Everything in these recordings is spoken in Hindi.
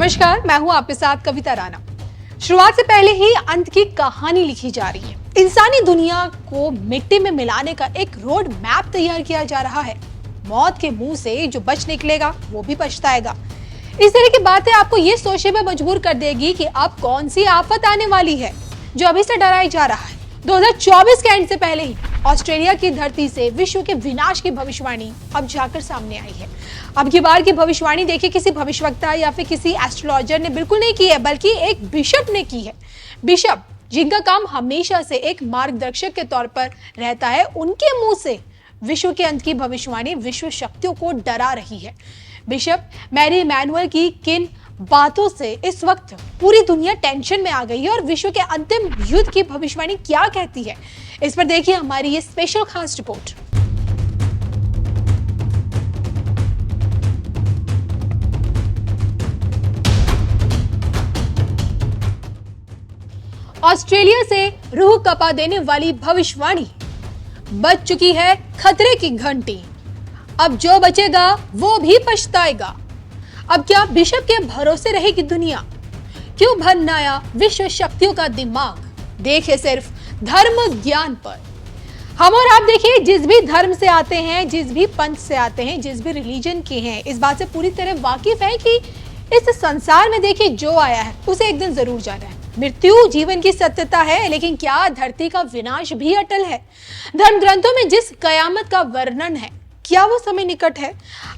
नमस्कार, मैं हूं आपके साथ कविता राणा। शुरुआत से पहले ही अंत की कहानी लिखी जा रही है। इंसानी दुनिया को मिट्टी में मिलाने का एक रोड मैप तैयार किया जा रहा है। मौत के मुंह से जो बच निकलेगा वो भी पछताएगा। इस तरह की बातें आपको ये सोचने में मजबूर कर देगी कि अब कौन सी आफत आने वाली है जो अभी से डराया जा रहा है। 2024 के एंड से पहले ही ऑस्ट्रेलिया की धरती से विश्व के विनाश की भविष्यवाणी अब जाकर सामने आई है। अब की बार की भविष्यवाणी देखिए किसी भविष्यवक्ता या फिर किसी एस्ट्रोलॉजर ने बिल्कुल नहीं की है, बल्कि एक बिशप ने की है। बिशप जिनका काम हमेशा से एक मार्गदर्शक के तौर पर रहता है, उनके मुंह से विश्व के अंत की भविष्यवाणी विश्व शक्तियों को डरा रही है। बिशप मैरी इमैनुअल की किन बातों से इस वक्त पूरी दुनिया टेंशन में आ गई है और विश्व के अंतिम युद्ध की भविष्यवाणी क्या कहती है, इस पर देखिए हमारी ये स्पेशल खास रिपोर्ट। ऑस्ट्रेलिया से रूह कपा देने वाली भविष्यवाणी, बज चुकी है खतरे की घंटी। अब जो बचेगा वो भी पछताएगा। अब क्या बिशप के भरोसे रहेगी दुनिया? क्यों भन्नाया विश्व शक्तियों का दिमाग? देखिए सिर्फ धर्म ज्ञान पर। हम और आप देखिए, जिस भी धर्म से आते हैं, जिस भी पंथ से आते हैं, जिस भी रिलीजन के हैं, इस बात से पूरी तरह वाकिफ है कि इस संसार में देखिए जो आया है उसे एक दिन जरूर जाना है। मृत्यु जीवन की सत्यता है, लेकिन क्या धरती का विनाश भी अटल है? धर्म ग्रंथों में जिस कयामत का वर्णन है, क्या वो समय निकट है?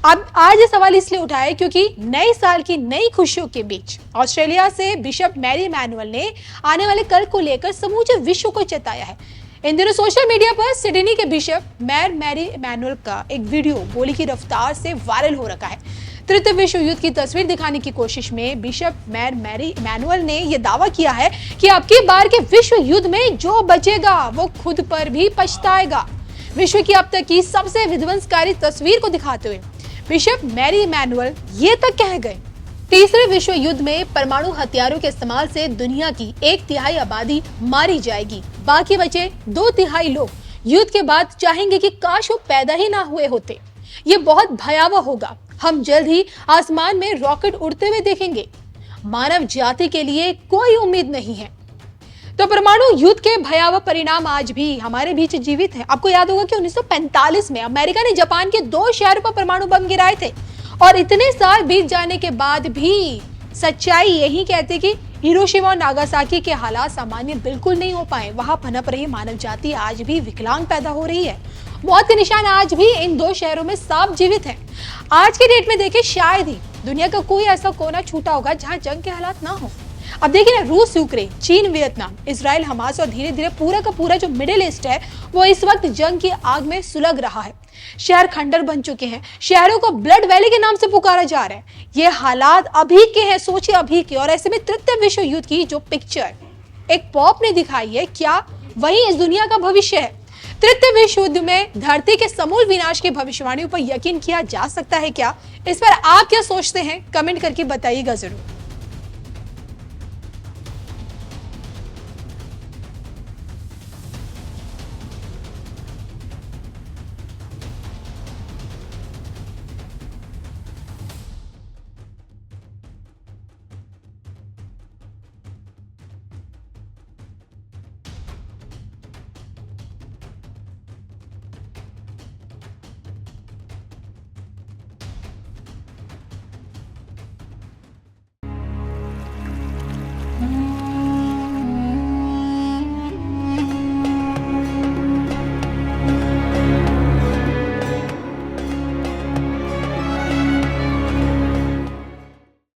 अब आज ये सवाल इसलिए उठाए क्योंकि नए साल की नई खुशियों के बीच ऑस्ट्रेलिया से बिशप मैरी इमैनुअल ने आने वाले कल को लेकर समूचे विश्व को चेताया है। इन दिनों सोशल मीडिया पर सिडनी के बिशप मैरी इमैनुअल का एक वीडियो गोली की रफ्तार से वायरल हो रखा है। तृतीय विश्व युद्ध की तस्वीर दिखाने की कोशिश में बिशप मैरी इमैनुअल ने यह दावा किया है कि अब की बार के विश्व युद्ध में जो बचेगा वो खुद पर भी पछताएगा। विश्व की अब तक की सबसे विध्वंसकारी तस्वीर को दिखाते हुए बिशप मैरी इमैनुअल ये तक कह गए, तीसरे विश्व युद्ध में परमाणु हथियारों के इस्तेमाल से दुनिया की 1/3 आबादी मारी जाएगी। बाकी बचे 2/3 लोग युद्ध के बाद चाहेंगे कि काश वो पैदा ही ना हुए होते। ये बहुत भयावह होगा। हम जल्द ही आसमान में रॉकेट उड़ते हुए देखेंगे। मानव जाति के लिए कोई उम्मीद नहीं है। तो परमाणु युद्ध के भयावह परिणाम आज भी हमारे बीच जीवित हैं। आपको याद होगा कि 1945 में अमेरिका ने जापान के 2 शहरों पर परमाणु बम गिराए थे और इतने साल बीत जाने के बाद भी सच्चाई यही कहती कि हिरोशिमा और नागासाकी के हालात सामान्य बिल्कुल नहीं हो पाए। वहां पनप रही मानव जाति आज भी विकलांग पैदा हो रही है। मौत के निशान आज भी इन 2 शहरों में साफ जीवित हैं। आज के डेट में देखिए, शायद ही दुनिया का कोई ऐसा कोना छूटा होगा जहां जंग के हालात ना हो। अब देखिए ना, रूस यूक्रेन, चीन वियतनाम, इजराइल हमास और धीरे धीरे पूरा का पूरा जो मिडिल ईस्ट है वो इस वक्त जंग की आग में सुलग रहा है। शहर खंडर बन चुके हैं। शहरों को ब्लड वैली के नाम से पुकारा जा रहा है। ये हालात अभी के हैं, सोचिए अभी के। और ऐसे में तृतीय विश्व युद्ध की जो पिक्चर एक पॉप ने दिखाई है, क्या वही इस दुनिया का भविष्य है? तृतीय विश्व युद्ध में धरती के समूल विनाश की भविष्यवाणियों पर यकीन किया जा सकता है क्या? इस पर आप क्या सोचते हैं? कमेंट करके बताइएगा जरूर।